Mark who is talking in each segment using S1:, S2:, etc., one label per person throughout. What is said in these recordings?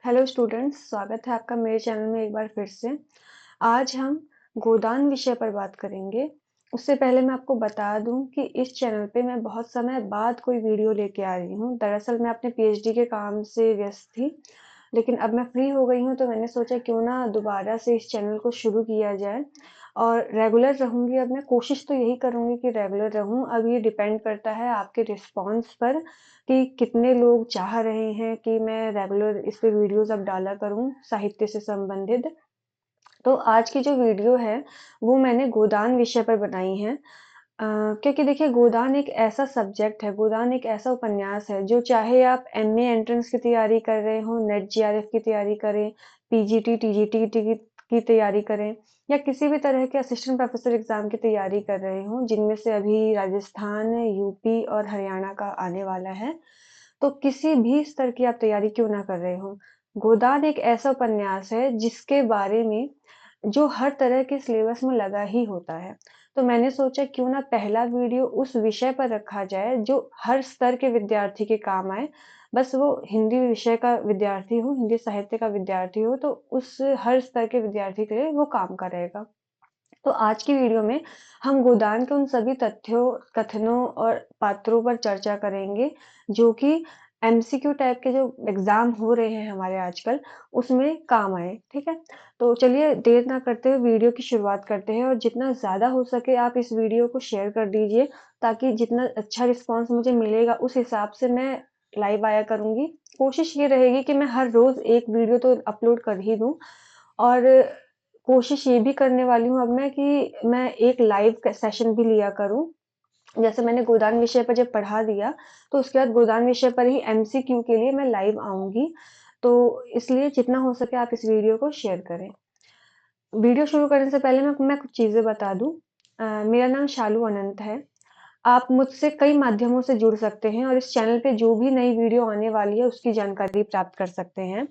S1: Hello students, स्वागत है आपका मेरे चैनल में एक बार फिर से। आज हम गोदान विषय पर बात करेंगे। उससे पहले मैं आपको बता दूं कि इस चैनल पे मैं बहुत समय बाद कोई वीडियो लेके आ रही हूं। दरअसल मैं अपने पीएचडी के काम से व्यस्त थी, लेकिन अब मैं फ्री हो गई हूं तो मैंने सोचा क्यों ना दोबारा से इस चैनल को शुरू किया जाए और रेगुलर रहूंगी। अब मैं कोशिश तो यही करूंगी कि रेगुलर रहूं। अब ये डिपेंड करता है आपके रिस्पॉन्स पर कि कितने लोग चाह रहे हैं कि मैं रेगुलर इस पे वीडियोस अब डाला करूं साहित्य से संबंधित। तो आज की जो वीडियो है वो मैंने गोदान विषय पर बनाई है। क्योंकि देखिए गोदान एक ऐसा सब्जेक्ट है, गोदान एक ऐसा उपन्यास है जो चाहे आप एमए एंट्रेंस की तैयारी कर रहे हो, नेट जीआरएफ की तैयारी करें, पीजीटी टीजीटी की तैयारी करें या किसी भी तरह के असिस्टेंट प्रोफेसर एग्जाम की तैयारी कर रहे हो, जिनमें से अभी राजस्थान, यूपी और हरियाणा का आने वाला है। तो किसी भी स्तर की आप तैयारी क्यों ना कर रहे हो, गोदान एक ऐसा उपन्यास है जिसके बारे में जो हर तरह के सिलेबस में लगा ही होता है। तो मैंने सोचा क्यों ना पहला वीडियो उस विषय पर रखा जाए जो हर स्तर के विद्यार्थी के काम आए। बस वो हिंदी विषय का विद्यार्थी हो, हिंदी साहित्य का विद्यार्थी हो, तो उस हर स्तर के विद्यार्थी के लिए वो काम का रहेगा। तो आज की वीडियो में हम गोदान के उन सभी तथ्यों, कथनों और पात्रों पर चर्चा करेंगे जो कि एमसीक्यू टाइप के जो एग्जाम हो रहे हैं हमारे आजकल, उसमें काम आए। ठीक है, तो चलिए देर ना करते हुए वीडियो की शुरुआत करते हैं और जितना ज़्यादा हो सके आप इस वीडियो को शेयर कर दीजिए, ताकि जितना अच्छा रिस्पॉन्स मुझे मिलेगा उस हिसाब से मैं लाइव आया करूँगी। कोशिश ये रहेगी कि मैं हर रोज़ एक वीडियो तो अपलोड कर ही दूँ, और कोशिश ये भी करने वाली हूँ अब मैं कि मैं एक लाइव सेशन भी लिया करूँ। जैसे मैंने गोदान विषय पर जब पढ़ा दिया, तो उसके बाद गोदान विषय पर ही एमसीक्यू के लिए मैं लाइव आऊँगी। तो इसलिए जितना हो सके आप इस वीडियो को शेयर करें। वीडियो शुरू करने से पहले मैं कुछ चीज़ें बता दूँ। मेरा नाम शालू अनंत है। आप मुझसे कई माध्यमों से जुड़ सकते हैं और इस चैनल पे जो भी नई वीडियो आने वाली है उसकी जानकारी प्राप्त कर सकते हैं।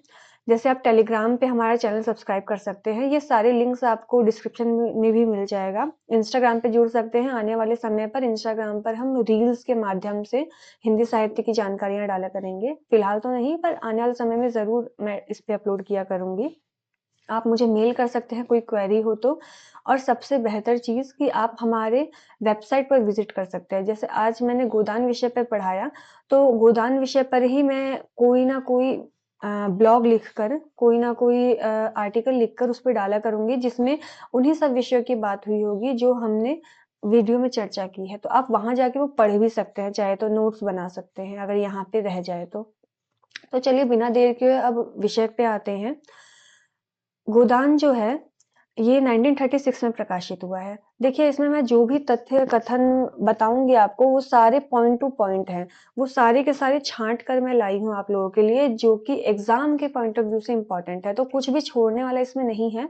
S1: जैसे आप टेलीग्राम पे हमारा चैनल सब्सक्राइब कर सकते हैं, ये सारे लिंक्स आपको डिस्क्रिप्शन में भी मिल जाएगा। इंस्टाग्राम पे जुड़ सकते हैं, आने वाले समय पर इंस्टाग्राम पर हम रील्स के माध्यम से हिंदी साहित्य की जानकारियाँ डाला करेंगे। फिलहाल तो नहीं, पर आने वाले समय में ज़रूर मैं इस पे अपलोड किया करूँगी। आप मुझे मेल कर सकते हैं कोई क्वेरी हो तो। और सबसे बेहतर चीज़ कि आप हमारे वेबसाइट पर विज़िट कर सकते हैं। जैसे आज मैंने गोदान विषय पे पढ़ाया, तो गोदान विषय पर ही मैं कोई ना कोई ब्लॉग लिखकर, कोई ना कोई आर्टिकल लिखकर उस पे डाला करूँगी, जिसमें उन्हीं सब विषयों की बात हुई होगी जो हमने वीडियो में चर्चा की है। तो आप वहाँ जाके वो पढ़ भी सकते हैं, चाहे तो नोट्स बना सकते हैं अगर यहाँ पे रह जाए तो। तो चलिए बिना देर के अब विषय पे आते हैं। गोदान जो है ये 1936 में प्रकाशित हुआ है। देखिए इसमें मैं जो भी तथ्य कथन बताऊंगी आपको वो सारे पॉइंट टू पॉइंट हैं। वो सारे के सारे छांट कर मैं लाई हूँ आप लोगों के लिए, जो कि एग्जाम के पॉइंट ऑफ व्यू से इम्पोर्टेंट है। तो कुछ भी छोड़ने वाला इसमें नहीं है।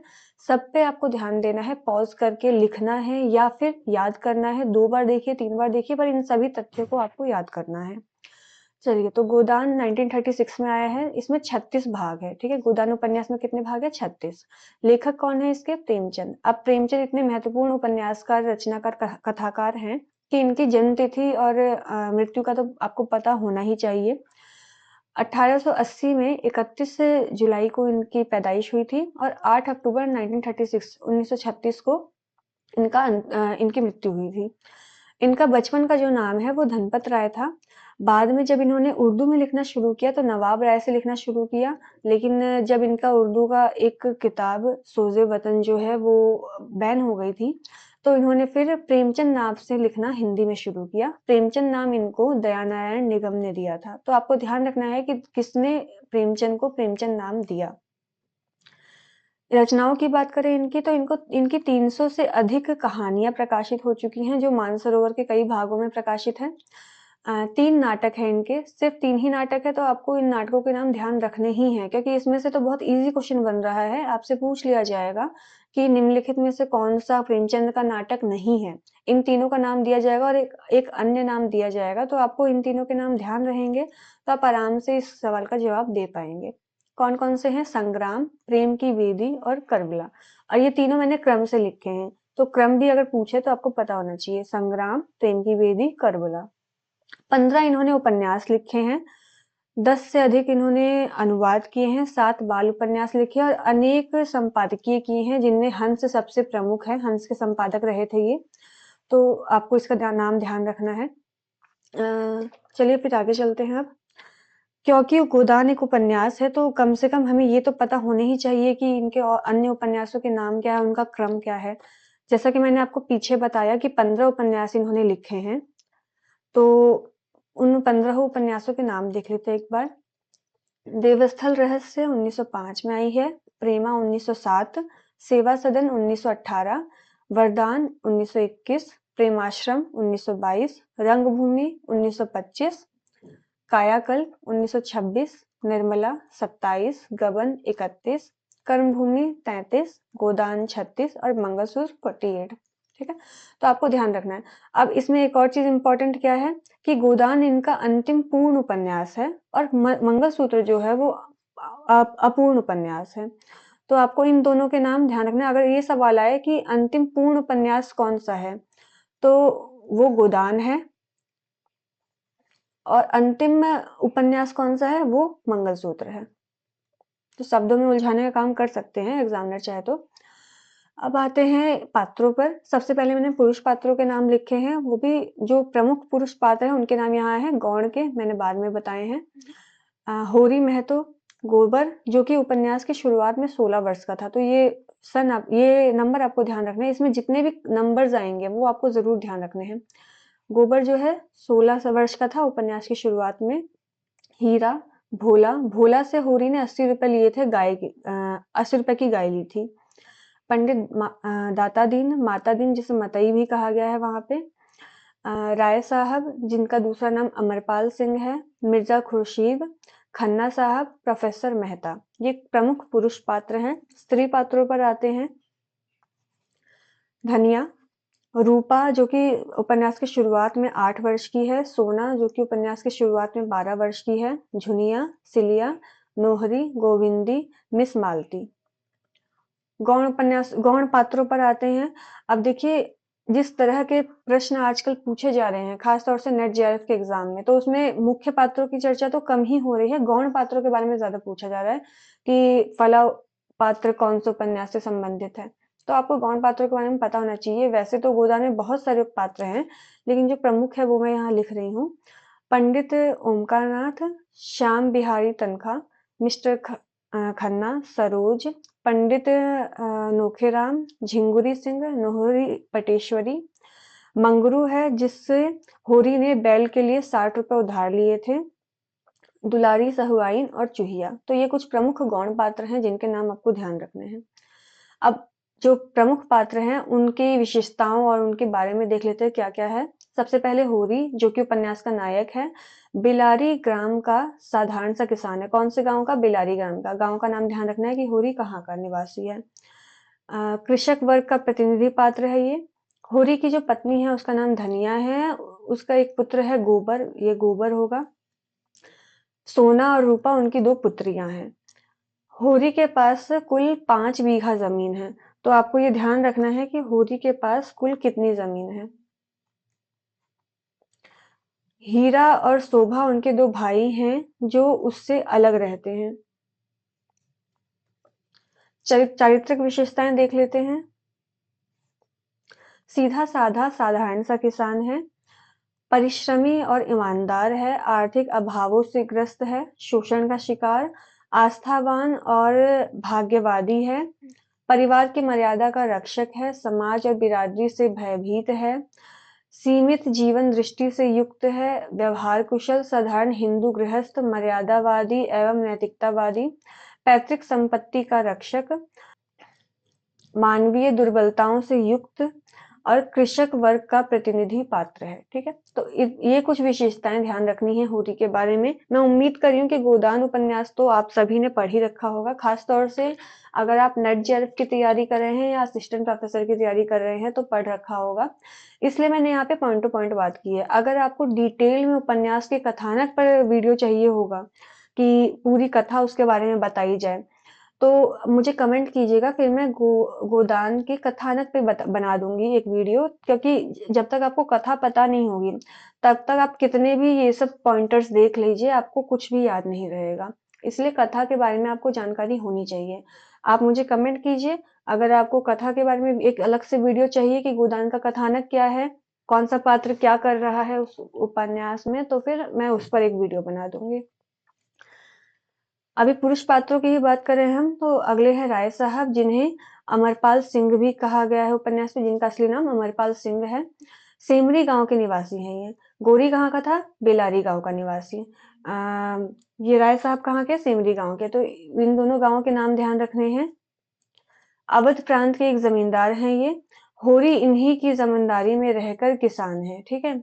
S1: सब पे आपको ध्यान देना है, पॉज करके लिखना है या फिर याद करना है। 2 बार देखिए, 3 बार देखिए, पर इन सभी तथ्यों को आपको याद करना है। चलिए, तो गोदान 1936 में आया है। इसमें 36 भाग है। ठीक है, गोदान उपन्यास में कितने भाग है? 36। लेखक कौन है इसके? प्रेमचंद। अब प्रेमचंद इतने महत्वपूर्ण उपन्यासकार, रचनाकार, कथाकार हैं कि इनकी जन्म तिथि और मृत्यु का तो आपको पता होना ही चाहिए। 1880 में 31 जुलाई को इनकी पैदाइश हुई थी और 8 अक्टूबर 1936 को इनकी मृत्यु हुई थी। इनका बचपन का जो नाम है वो धनपत राय था। बाद में जब इन्होंने उर्दू में लिखना शुरू किया तो नवाब राय से लिखना शुरू किया, लेकिन जब इनका उर्दू का एक किताब सोज़े वतन जो है वो बैन हो गई थी, तो इन्होंने फिर प्रेमचंद नाम से लिखना हिंदी में शुरू किया। प्रेमचंद नाम इनको दयानारायण निगम ने दिया था। तो आपको ध्यान रखना है कि किसने प्रेमचंद को प्रेमचंद नाम दिया। रचनाओं की बात करें इनकी, तो इनकी 300 से अधिक कहानियां प्रकाशित हो चुकी हैं जो मानसरोवर के कई भागों में प्रकाशित हैं। 3 नाटक हैं इनके, सिर्फ 3 ही नाटक है, तो आपको इन नाटकों के नाम ध्यान रखने ही हैं, क्योंकि इसमें से तो बहुत इजी क्वेश्चन बन रहा है। आपसे पूछ लिया जाएगा कि निम्नलिखित में से कौन सा प्रेमचंद का नाटक नहीं है। इन तीनों का नाम दिया जाएगा और एक अन्य नाम दिया जाएगा, तो आपको इन तीनों के नाम ध्यान रहेंगे तो आप आराम से इस सवाल का जवाब दे पाएंगे। कौन कौन से हैं? संग्राम, प्रेम की वेदी और करबला। और ये तीनों मैंने क्रम से लिखे हैं, तो क्रम भी अगर पूछे तो आपको पता होना चाहिए। संग्राम, प्रेम की वेदी, करबला। 15 इन्होंने उपन्यास लिखे हैं। 10 से अधिक इन्होंने अनुवाद किए हैं, 7 बाल उपन्यास लिखे और अनेक संपादकीय किए हैं, जिनमें हंस सबसे प्रमुख है। हंस के संपादक रहे थे ये, तो आपको इसका नाम ध्यान रखना है। चलिए फिर आगे चलते हैं अब। क्योंकि गोदान एक उपन्यास है, तो कम से कम हमें ये तो पता होने ही चाहिए कि इनके और अन्य उपन्यासों के नाम क्या है, उनका क्रम क्या है। जैसा कि मैंने आपको पीछे बताया कि 15 उपन्यास इन्होंने लिखे हैं, तो उन 15 उपन्यासों के नाम देख लेते हैं एक बार। देवस्थल रहस्य 1905 में आई है, प्रेमा 1907, सेवा सदन 1918, वरदान 1921, प्रेमाश्रम 1922, रंगभूमि 1925, कायाकल्प 1926, निर्मला 27, गबन 31, कर्मभूमि 33, गोदान 36 और मंगलसूत्र 48। ठीक है, तो आपको ध्यान रखना है। अब इसमें एक और चीज इंपॉर्टेंट क्या है कि गोदान इनका अंतिम पूर्ण उपन्यास है और मंगलसूत्र जो है वो अपूर्ण उपन्यास है। तो आपको इन दोनों के नाम ध्यान रखना है। अगर ये सवाल आए कि अंतिम पूर्ण उपन्यास कौन सा है, तो वो गोदान है, और अंतिम उपन्यास कौन सा है, वो मंगलसूत्र है। तो शब्दों में उलझाने का काम कर सकते हैं एग्जामिनर चाहे तो। अब आते हैं पात्रों पर। सबसे पहले मैंने पुरुष पात्रों के नाम लिखे हैं, वो भी जो प्रमुख पुरुष पात्र हैं उनके नाम यहाँ हैं। गौण के मैंने बाद में बताए हैं। होरी महतो, गोबर, जो कि उपन्यास की शुरुआत में 16 वर्ष का था। तो ये नंबर आपको ध्यान रखना है। इसमें जितने भी नंबर्स आएंगे वो आपको जरूर ध्यान रखने हैं। गोबर जो है 16 वर्ष का था उपन्यास की शुरुआत में। हीरा, भोला, भोला से होरी ने 80 रुपए लिए थे, 80 रुपए की गाय ली थी। पंडित दाता दीन, माता दीन जिसे मतई भी कहा गया है वहां पे। राय साहब, जिनका दूसरा नाम अमरपाल सिंह है। मिर्जा खुर्शीद, खन्ना साहब, प्रोफेसर मेहता, ये प्रमुख पुरुष पात्र हैं। स्त्री पात्रों पर आते हैं। धनिया, रूपा जो कि उपन्यास की शुरुआत में 8 वर्ष की है। सोना जो कि उपन्यास की शुरुआत में 12 वर्ष की है। झुनिया, सिलिया, नोहरी, गोविंदी, मिस मालती। गौण पात्रों पर आते हैं। अब देखिए, जिस तरह के प्रश्न आजकल पूछे जा रहे हैं खासतौर से नेट जेआरएफ के एग्जाम में, तो उसमें मुख्य पात्रों की चर्चा तो कम ही हो रही है, गौण पात्रों के बारे में ज्यादा पूछा जा रहा है कि फला पात्र कौन से उपन्यास से संबंधित है। तो आपको गौण पात्रों के बारे में पता होना चाहिए। वैसे तो गोदान में बहुत सारे पात्र हैं, लेकिन जो प्रमुख है वो मैं यहाँ लिख रही हूँ। पंडित ओमकारनाथ, श्याम बिहारी तनखा, मिस्टर खन्ना, सरोज, पंडित नोखेराम, झिंगुरी सिंह, नोहरी पटेश्वरी। मंगरू है जिससे होरी ने बैल के लिए 60 रुपए उधार लिए थे। दुलारी, सहुआइन और चूहिया। तो ये कुछ प्रमुख गौण पात्र हैं जिनके नाम आपको ध्यान रखने हैं। अब जो प्रमुख पात्र हैं उनकी विशेषताओं और उनके बारे में देख लेते हैं क्या क्या है। सबसे पहले होरी जो कि उपन्यास का नायक है, बिलारी ग्राम का साधारण सा किसान है। कौन से गांव का? बिलारी ग्राम का। गांव का नाम ध्यान रखना है कि होरी कहाँ का निवासी है। कृषक वर्ग का प्रतिनिधि पात्र है ये। होरी की जो पत्नी है उसका नाम धनिया है, उसका एक पुत्र है गोबर, ये गोबर होगा। सोना और रूपा उनकी 2 पुत्रियां हैं। होरी के पास कुल 5 बीघा जमीन है। तो आपको ये ध्यान रखना है कि होरी के पास कुल कितनी जमीन है। हीरा और शोभा उनके 2 भाई हैं जो उससे अलग रहते हैं। चारित्रिक विशेषताएं देख लेते हैं। सीधा साधा साधारण सा किसान है, परिश्रमी और ईमानदार है, आर्थिक अभावों से ग्रस्त है, शोषण का शिकार, आस्थावान और भाग्यवादी है, परिवार की मर्यादा का रक्षक है, समाज और बिरादरी से भयभीत है, सीमित जीवन दृष्टि से युक्त है, व्यवहार कुशल, साधारण हिंदू गृहस्थ, मर्यादावादी एवं नैतिकतावादी, पैतृक संपत्ति का रक्षक, मानवीय दुर्बलताओं से युक्त और कृषक वर्ग का प्रतिनिधि पात्र है। ठीक है, तो ये कुछ विशेषताएं ध्यान रखनी है होरी के बारे में। मैं उम्मीद कर रही हूँ कि गोदान उपन्यास तो आप सभी ने पढ़ ही रखा होगा, खासतौर से अगर आप नेट जेआरएफ की तैयारी कर रहे हैं या असिस्टेंट प्रोफेसर की तैयारी कर रहे हैं तो पढ़ रखा होगा। इसलिए मैंने यहाँ पे पॉइंट टू पॉइंट बात की है। अगर आपको डिटेल में उपन्यास के कथानक पर वीडियो चाहिए होगा कि पूरी कथा उसके बारे में बताई जाए, तो मुझे कमेंट कीजिएगा, फिर मैं गोदान के कथानक पे बना दूंगी एक वीडियो, क्योंकि जब तक आपको कथा पता नहीं होगी तब तक आप कितने भी ये सब पॉइंटर्स देख लीजिए, आपको कुछ भी याद नहीं रहेगा। इसलिए कथा के बारे में आपको जानकारी होनी चाहिए। आप मुझे कमेंट कीजिए, अगर आपको कथा के बारे में एक अलग से वीडियो चाहिए कि गोदान का कथानक क्या है, कौन सा पात्र क्या कर रहा है उस उपन्यास में, तो फिर मैं उस पर एक वीडियो बना दूंगी। अभी पुरुष पात्रों की ही बात करें हम, तो अगले हैं राय साहब, जिन्हें अमरपाल सिंह भी कहा गया है उपन्यास में, जिनका असली नाम अमरपाल सिंह है। सेमरी गांव के निवासी हैं ये। गोरी कहाँ का था? बेलारी गांव का निवासी। ये राय साहब कहाँ के? सेमरी गांव के। तो इन दोनों गांवों के नाम ध्यान रखने हैं। अवध प्रांत के एक जमींदार हैं ये। होरी इन्हीं की जमींदारी में रहकर किसान है, ठीक है।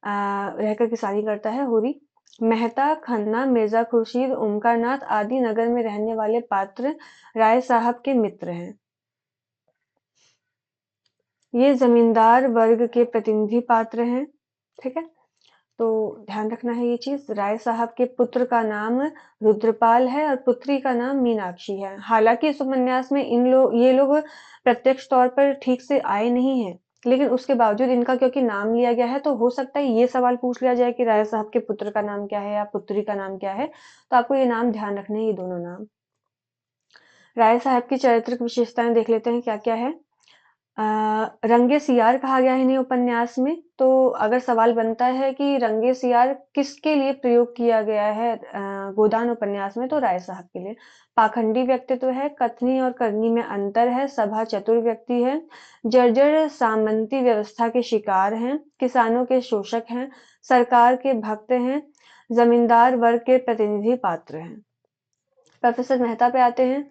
S1: रहकर किसानी करता है होरी। मेहता, खन्ना, मिर्जा खुर्शीद, ओमकारनाथ आदि नगर में रहने वाले पात्र राय साहब के मित्र हैं। ये जमींदार वर्ग के प्रतिनिधि पात्र हैं, ठीक है। तो ध्यान रखना है ये चीज। राय साहब के पुत्र का नाम रुद्रपाल है और पुत्री का नाम मीनाक्षी है। हालांकि इस उपन्यास में ये लोग प्रत्यक्ष तौर पर ठीक से आए नहीं हैं, लेकिन उसके बावजूद इनका क्योंकि नाम लिया गया है, तो हो सकता है ये सवाल पूछ लिया जाए कि राय साहब के पुत्र का नाम क्या है या पुत्री का नाम क्या है। तो आपको ये नाम ध्यान रखने हैं, ये दोनों नाम। राय साहब की चारित्रिक विशेषताएं देख लेते हैं क्या क्या है। रंगे सियार कहा गया है इन्हें उपन्यास में। तो अगर सवाल बनता है कि रंगे सियार किसके लिए प्रयोग किया गया है गोदान उपन्यास में, तो राय साहब के लिए। पाखंडी व्यक्तित्व है, कथनी और करनी में अंतर है, सभा चतुर व्यक्ति है, जर्जर सामंती व्यवस्था के शिकार हैं, किसानों के शोषक हैं, सरकार के भक्त हैं, जमींदार वर्ग के प्रतिनिधि पात्र हैं। प्रोफेसर मेहता पे आते हैं।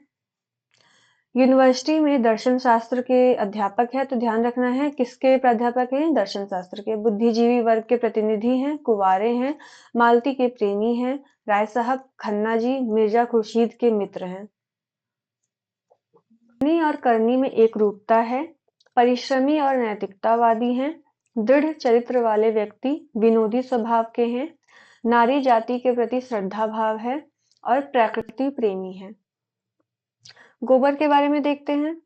S1: यूनिवर्सिटी में दर्शन शास्त्र के अध्यापक है, तो ध्यान रखना है किसके प्राध्यापक हैं? दर्शन शास्त्र के। बुद्धिजीवी वर्ग के प्रतिनिधि हैं, कुंवारे हैं, मालती के प्रेमी हैं, राय साहब खन्ना जी मिर्जा खुर्शीद के मित्र हैं। करनी और करनी में एक रूपता है, परिश्रमी और नैतिकतावादी हैं, दृढ़ चरित्र वाले व्यक्ति, विनोदी स्वभाव के हैं, नारी जाति के प्रति श्रद्धा भाव है और प्रकृति प्रेमी है। गोबर के बारे में देखते हैं।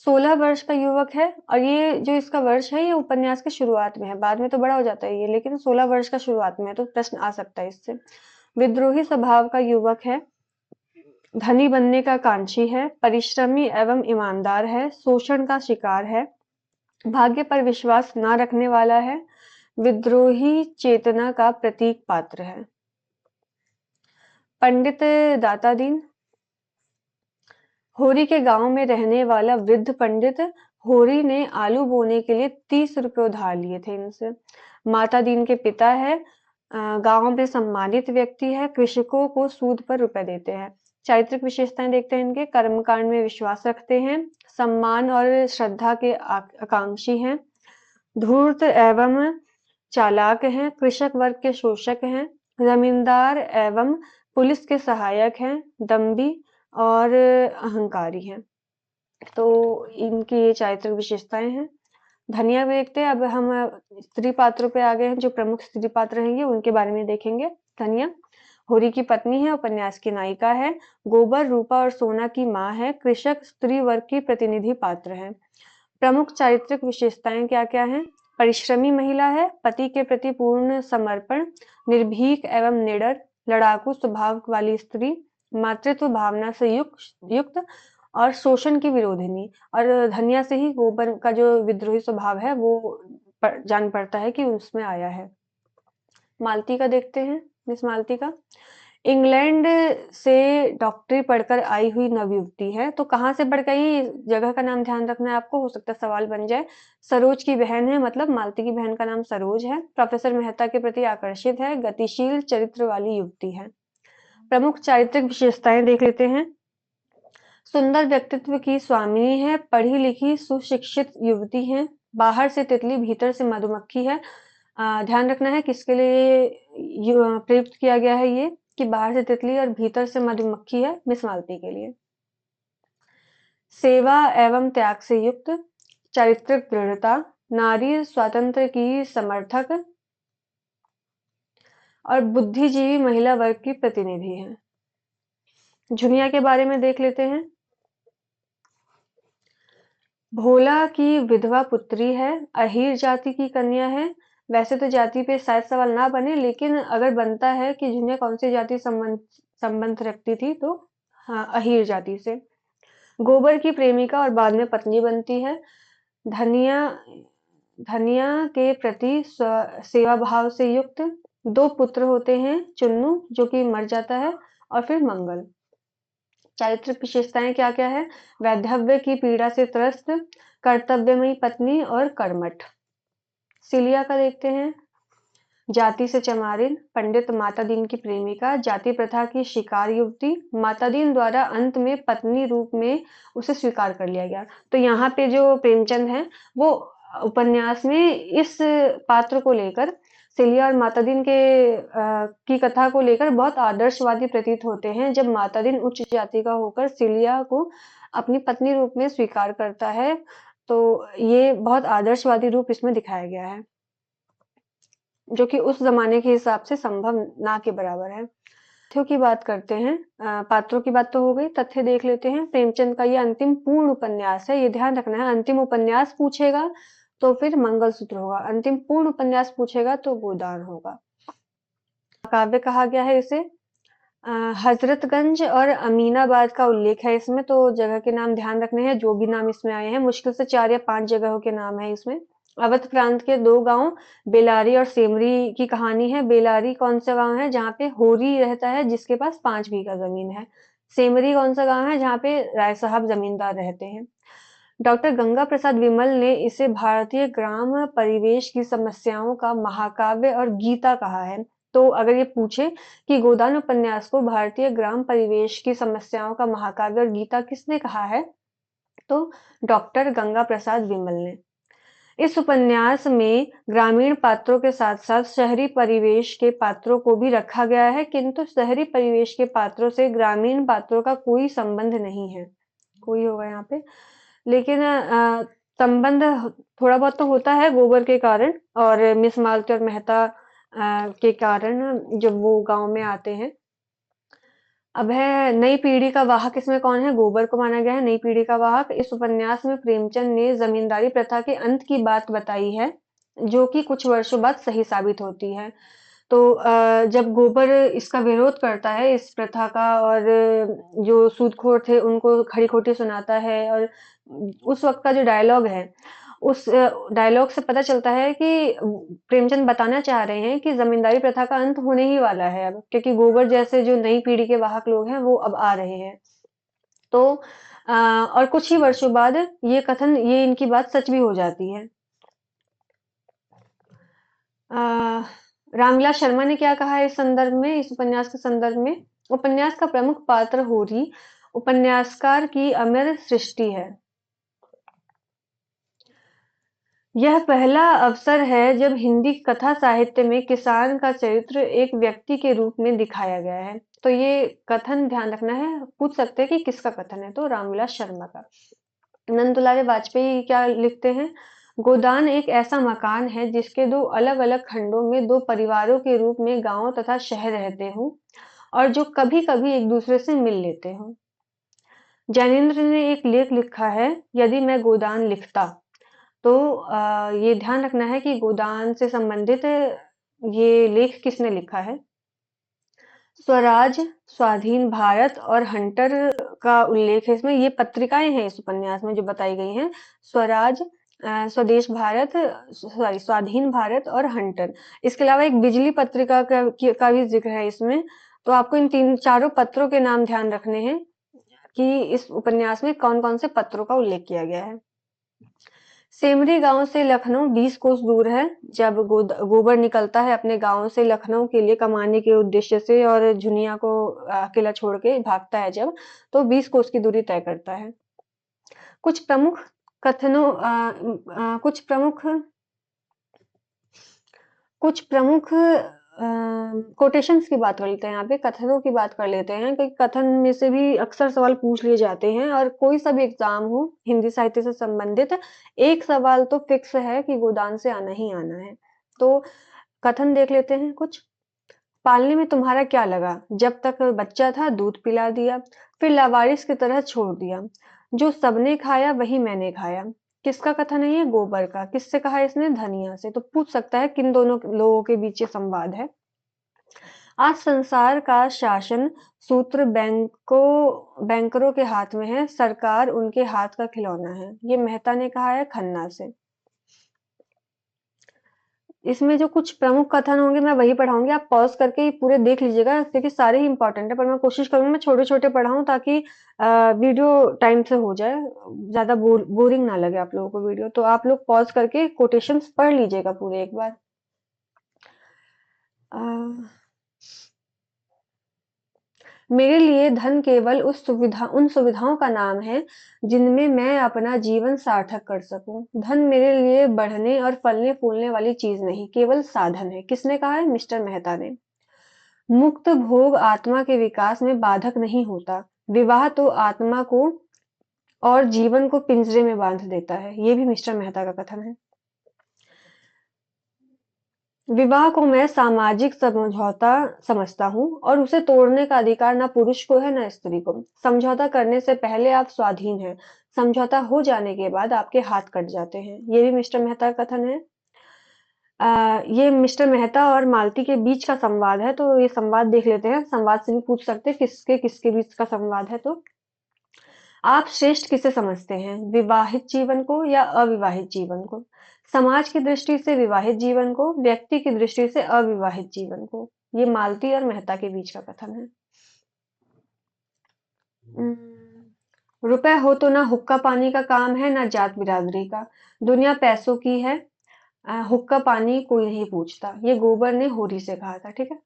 S1: 16 वर्ष का युवक है, और ये जो इसका वर्ष है ये उपन्यास के शुरुआत में है, बाद में तो बड़ा हो जाता है ये, लेकिन 16 वर्ष का शुरुआत में है, तो प्रश्न आ सकता है इससे। विद्रोही स्वभाव का युवक है, धनी बनने का कांक्षी है, परिश्रमी एवं ईमानदार है, शोषण का शिकार है, भाग्य पर विश्वास न रखने वाला है, विद्रोही चेतना का प्रतीक पात्र है। पंडित दाता दीन, होरी के गांव में रहने वाला वृद्ध पंडित। होरी ने आलू बोने के लिए 30 रुपए उधार लिए थे इनसे। माता दीन के पिता है, गांव में सम्मानित व्यक्ति है, कृषकों को सूद पर रुपए देते हैं। चारित्रिक विशेषताएं देखते हैं इनके। कर्मकांड में विश्वास रखते हैं, सम्मान और श्रद्धा के आकांक्षी हैं, धूर्त एवं चालाक हैं, कृषक वर्ग के शोषक हैं, जमींदार एवं पुलिस के सहायक हैं, दम्भी और अहंकारी हैं। तो इनकी ये चारित्रिक विशेषताएं हैं। धनिया में देखते हैं। अब हम स्त्री पात्रों पे आ गए हैं, जो प्रमुख स्त्री पात्र हैं उनके बारे में देखेंगे। धनिया होरी की पत्नी है, उपन्यास की नायिका है, गोबर रूपा और सोना की माँ है, कृषक स्त्री वर्ग की प्रतिनिधि पात्र है। प्रमुख चारित्रिक विशेषताएं क्या क्या हैं? परिश्रमी महिला है, पति के प्रति पूर्ण समर्पण, निर्भीक एवं निडर, लड़ाकू स्वभाव वाली स्त्री, मातृत्व भावना से युक्त और शोषण की विरोधिनी। और धनिया से ही गोबर का जो विद्रोही स्वभाव है वो जान पड़ता है कि उसमें आया है। मालती का देखते हैं। मिस मालती का इंग्लैंड से डॉक्टरी पढ़कर आई हुई नवयुवती है। तो कहाँ से पढ़ गई, जगह का नाम ध्यान रखना है आपको, हो सकता है सवाल बन जाए। सरोज की बहन है, मतलब मालती की बहन का नाम सरोज है। प्रोफेसर मेहता के प्रति आकर्षित है, गतिशील चरित्र वाली युवती है। प्रमुख चारित्रिक विशेषताएं देख लेते हैं। सुंदर व्यक्तित्व की स्वामिनी है, पढ़ी लिखी सुशिक्षित युवती है, बाहर से तितली भीतर से मधुमक्खी है। ध्यान रखना है किसके लिए प्रयुक्त किया गया है ये, कि बाहर से तितली और भीतर से मधुमक्खी है, मिस मालती के लिए। सेवा एवं त्याग से युक्त, चारित्रिक दृढ़ता, नारी स्वातंत्र की समर्थक और बुद्धिजीवी महिला वर्ग की प्रतिनिधि है। झुनिया के बारे में देख लेते हैं। भोला की विधवा पुत्री है, अहीर जाति की कन्या है। वैसे तो जाति पे शायद सवाल ना बने, लेकिन अगर बनता है कि झुनिया कौन सी जाति संबंध संबंध रखती थी, तो हाँ, अहीर जाति से। गोबर की प्रेमिका और बाद में पत्नी बनती है। धनिया धनिया के प्रति सेवा भाव से युक्त। दो पुत्र होते हैं, चुन्नू जो कि मर जाता है, और फिर मंगल। चारित्रिक विशेषताएं क्या क्या है? वैधव्य की पीड़ा से त्रस्त, कर्तव्यमयी पत्नी और कर्मठ। सिलिया का देखते हैं। जाति से चमारिन, पंडित माता दीन की प्रेमिका, जाति प्रथा की शिकार युवती। माता दीन द्वारा अंत में पत्नी रूप में उसे स्वीकार कर लिया गया। तो यहाँ पे जो प्रेमचंद है, वो उपन्यास में इस पात्र को लेकर, सिलिया और माता दीन की कथा को लेकर बहुत आदर्शवादी प्रतीत होते हैं। जब माता दीन उच्च जाति का होकर सिलिया को अपनी पत्नी रूप में स्वीकार करता है, तो ये बहुत आदर्शवादी रूप इसमें दिखाया गया है, जो कि उस जमाने के हिसाब से संभव ना के बराबर है। तथ्यों की बात करते हैं। पात्रों की बात तो हो गई, तथ्य देख लेते हैं। प्रेमचंद का ये अंतिम पूर्ण उपन्यास है, ये ध्यान रखना है। अंतिम उपन्यास पूछेगा तो फिर मंगलसूत्र होगा, अंतिम पूर्ण उपन्यास पूछेगा तो गोदान होगा। काव्य कहा गया है इसे। हजरतगंज और अमीनाबाद का उल्लेख है इसमें, तो जगह के नाम ध्यान रखने हैं, जो भी नाम इसमें आए हैं। मुश्किल से 4 या 5 जगहों के नाम है इसमें। अवध प्रांत के 2 गांव बेलारी और सेमरी की कहानी है। बेलारी कौन सा गांव है? जहाँ पे होरी रहता है, जिसके पास 5 बीघा जमीन है। सेमरी कौन सा गांव है? जहाँ पे राय साहब जमींदार रहते हैं। डॉक्टर गंगा प्रसाद विमल ने इसे भारतीय ग्राम परिवेश की समस्याओं का महाकाव्य और गीता कहा है। तो अगर ये पूछे कि गोदान उपन्यास को भारतीय ग्राम परिवेश की समस्याओं का महाकाव्य और गीता किसने कहा है, तो डॉक्टर गंगा प्रसाद विमल ने। इस उपन्यास में ग्रामीण पात्रों के साथ साथ शहरी परिवेश के पात्रों को भी रखा गया है, किंतु शहरी परिवेश के पात्रों से ग्रामीण पात्रों का कोई संबंध नहीं है। कोई होगा यहाँ पे, लेकिन संबंध थोड़ा बहुत तो होता है गोबर के कारण और मिस मालती और मेहता के कारण, जब वो गांव में आते हैं। अब है नई पीढ़ी का वाहक, इसमें कौन है? गोबर को माना गया है नई पीढ़ी का वाहक। इस उपन्यास में प्रेमचंद ने जमींदारी प्रथा के अंत की बात बताई है, जो कि कुछ वर्षों बाद सही साबित होती है। तो जब गोबर इसका विरोध करता है इस प्रथा का, और जो सूदखोर थे उनको खरी खोटी सुनाता है, और उस वक्त का जो डायलॉग है, उस डायलॉग से पता चलता है कि प्रेमचंद बताना चाह रहे हैं कि जमींदारी प्रथा का अंत होने ही वाला है अब, क्योंकि गोबर जैसे जो नई पीढ़ी के वाहक लोग हैं वो अब आ रहे हैं। तो और कुछ ही वर्षों बाद ये इनकी बात सच भी हो जाती है। अ, रामविलास शर्मा ने क्या कहा है इस संदर्भ में, इस उपन्यास के संदर्भ में? उपन्यास का प्रमुख पात्र होरी उपन्यासकार की अमर सृष्टि है। यह पहला अवसर है जब हिंदी कथा साहित्य में किसान का चरित्र एक व्यक्ति के रूप में दिखाया गया है। तो ये कथन ध्यान रखना है, पूछ सकते हैं कि किसका कथन है, तो रामविलास शर्मा का। नंद दुलारे वाजपेयी क्या लिखते हैं? गोदान एक ऐसा मकान है जिसके 2 अलग-अलग खंडों में 2 परिवारों के रूप में गांव तथा शहर रहते हों, और जो कभी-कभी एक दूसरे से मिल लेते हों। जैनेन्द्र ने एक लेख लिखा है, यदि मैं गोदान लिखता। तो ये ध्यान रखना है कि गोदान से संबंधित ये लेख किसने लिखा है? स्वराज, स्वाधीन भारत और हंटर का उल्लेख है इसमें। ये पत्रिकाएं हैं इस उपन्यास में जो बताई गई हैं। स्वराज, स्वदेश भारत, सॉरी स्वाधीन भारत और हंटर। इसके अलावा एक बिजली पत्रिका का भी जिक्र है इसमें। तो आपको इन तीन चारों पत्रों के नाम ध्यान रखने हैं कि इस उपन्यास में कौन-कौन से पत्रों का उल्लेख किया गया है। सेमरी गांव से लखनऊ 20 कोस दूर है। जब गोबर निकलता है अपने गांव से लखनऊ के लिए कमाने के उद्देश्य से, और झुनिया को अकेला छोड़ के भागता है जब, तो 20 कोस की दूरी तय करता है। कुछ प्रमुख कथनों कुछ प्रमुख कुछ प्रमुख कोटेशंस की बात कर लेते हैं, यहाँ पे कथनों की बात कर लेते हैं, क्योंकि कथन में से भी अक्सर सवाल पूछ लिए जाते हैं, और कोई सा भी एग्जाम हो हिंदी साहित्य से संबंधित, एक सवाल तो फिक्स है कि गोदान से आना ही आना है। तो कथन देख लेते हैं कुछ। पालने में तुम्हारा क्या लगा? जब तक बच्चा था दूध पिला दिया, फिर लावारिस की तरह छोड़ दिया। जो सबने खाया वही मैंने खाया। किसका कथन है ये? गोबर का। किससे कहा इसने? धनिया से। तो पूछ सकता है किन दोनों लोगों के बीच ये संवाद है। आज संसार का शासन सूत्र बैंकरों के हाथ में है, सरकार उनके हाथ का खिलौना है। ये मेहता ने कहा है खन्ना से। इसमें जो कुछ प्रमुख कथन होंगे मैं वही पढ़ाऊंगी, आप पॉज करके ही पूरे देख लीजिएगा क्योंकि सारे ही इंपॉर्टेंट है, पर मैं कोशिश करूंगी मैं छोटे छोटे पढ़ाऊं ताकि वीडियो टाइम से हो जाए, ज्यादा बोरिंग ना लगे आप लोगों को वीडियो। तो आप लोग पॉज करके कोटेशंस पढ़ लीजिएगा पूरे एक बार। अ, मेरे लिए धन केवल उन सुविधाओं का नाम है जिनमें मैं अपना जीवन सार्थक कर सकूं। धन मेरे लिए बढ़ने और फलने फूलने वाली चीज नहीं, केवल साधन है। किसने कहा है? मिस्टर मेहता ने। मुक्त भोग आत्मा के विकास में बाधक नहीं होता। विवाह तो आत्मा को और जीवन को पिंजरे में बांध देता है। ये भी मिस्टर मेहता का कथन है। विवाह को मैं सामाजिक समझौता समझता हूँ और उसे तोड़ने का अधिकार ना पुरुष को है ना स्त्री को। समझौता करने से पहले आप स्वाधीन हैं, समझौता हो जाने के बाद आपके हाथ कट जाते हैं। ये भी मिस्टर मेहता का कथन है। ये मिस्टर मेहता और मालती के बीच का संवाद है, तो ये संवाद देख लेते हैं। संवाद से भी पूछ सकते हैं किसके किसके बीच का संवाद है। तो आप श्रेष्ठ किसे समझते हैं, विवाहित जीवन को या अविवाहित जीवन को? समाज की दृष्टि से विवाहित जीवन को, व्यक्ति की दृष्टि से अविवाहित जीवन को। ये मालती और मेहता के बीच का कथन है। रुपए हो तो ना हुक्का पानी का काम है ना जात बिरादरी का। दुनिया पैसों की है, हुक्का पानी कोई नहीं पूछता। ये गोबर ने होरी से कहा था, ठीक है।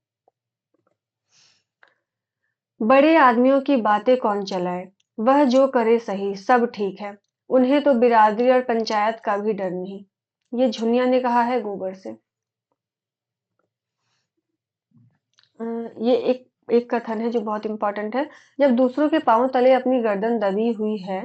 S1: बड़े आदमियों की बातें कौन चलाए, वह जो करे सही, सब ठीक है। उन्हें तो बिरादरी और पंचायत का भी डर नहीं। ये झुनिया ने कहा है गोबर से। ये एक कथन है जो बहुत इंपॉर्टेंट है। जब दूसरों के पांव तले अपनी गर्दन दबी हुई है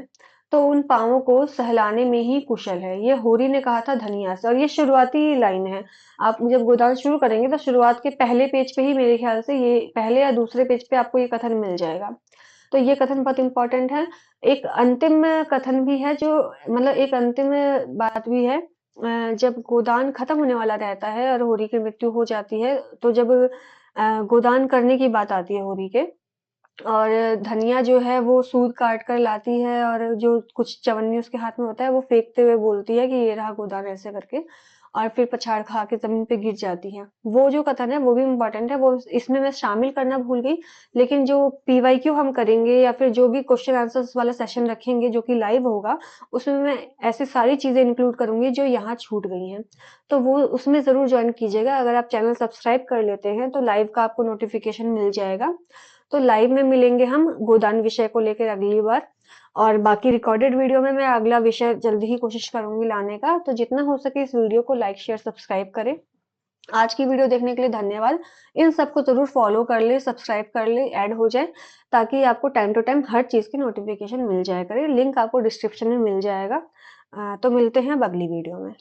S1: तो उन पांवों को सहलाने में ही कुशल है। ये होरी ने कहा था धनिया से, और ये शुरुआती लाइन है। आप जब गोदान शुरू करेंगे तो शुरुआत के पहले पेज पे ही, मेरे ख्याल से ये पहले या दूसरे पेज पे आपको ये कथन मिल जाएगा। तो ये कथन बहुत इंपॉर्टेंट है। एक अंतिम कथन भी है जो, मतलब एक अंतिम बात भी है। जब गोदान खत्म होने वाला रहता है और होरी की मृत्यु हो जाती है, तो जब गोदान करने की बात आती है होरी के, और धनिया जो है वो सूद काट कर लाती है और जो कुछ चवन्नी उसके हाथ में होता है वो फेंकते हुए बोलती है कि ये रहा गोदान, ऐसे करके, और फिर पछाड़ खा के जमीन पे गिर जाती है। वो जो कथन है वो भी इम्पोर्टेंट है, वो इसमें मैं शामिल करना भूल गई। लेकिन जो पीवाईक्यू हम करेंगे या फिर जो भी क्वेश्चन आंसर्स वाला सेशन रखेंगे जो कि लाइव होगा, उसमें मैं ऐसी सारी चीजें इंक्लूड करूंगी जो यहाँ छूट गई हैं। तो वो उसमें जरूर ज्वाइन कीजिएगा। अगर आप चैनल सब्सक्राइब कर लेते हैं तो लाइव का आपको नोटिफिकेशन मिल जाएगा। तो लाइव में मिलेंगे हम गोदान विषय को लेकर अगली बार, और बाकी रिकॉर्डेड वीडियो में मैं अगला विषय जल्दी ही कोशिश करूंगी लाने का। तो जितना हो सके इस वीडियो को लाइक शेयर सब्सक्राइब करें। आज की वीडियो देखने के लिए धन्यवाद। इन सबको जरूर फॉलो कर ले, सब्सक्राइब कर ले, ऐड हो जाए, ताकि आपको टाइम टू टाइम हर चीज की नोटिफिकेशन मिल जाया करे। लिंक आपको डिस्क्रिप्शन में मिल जाएगा। तो मिलते हैं अब अगली वीडियो में।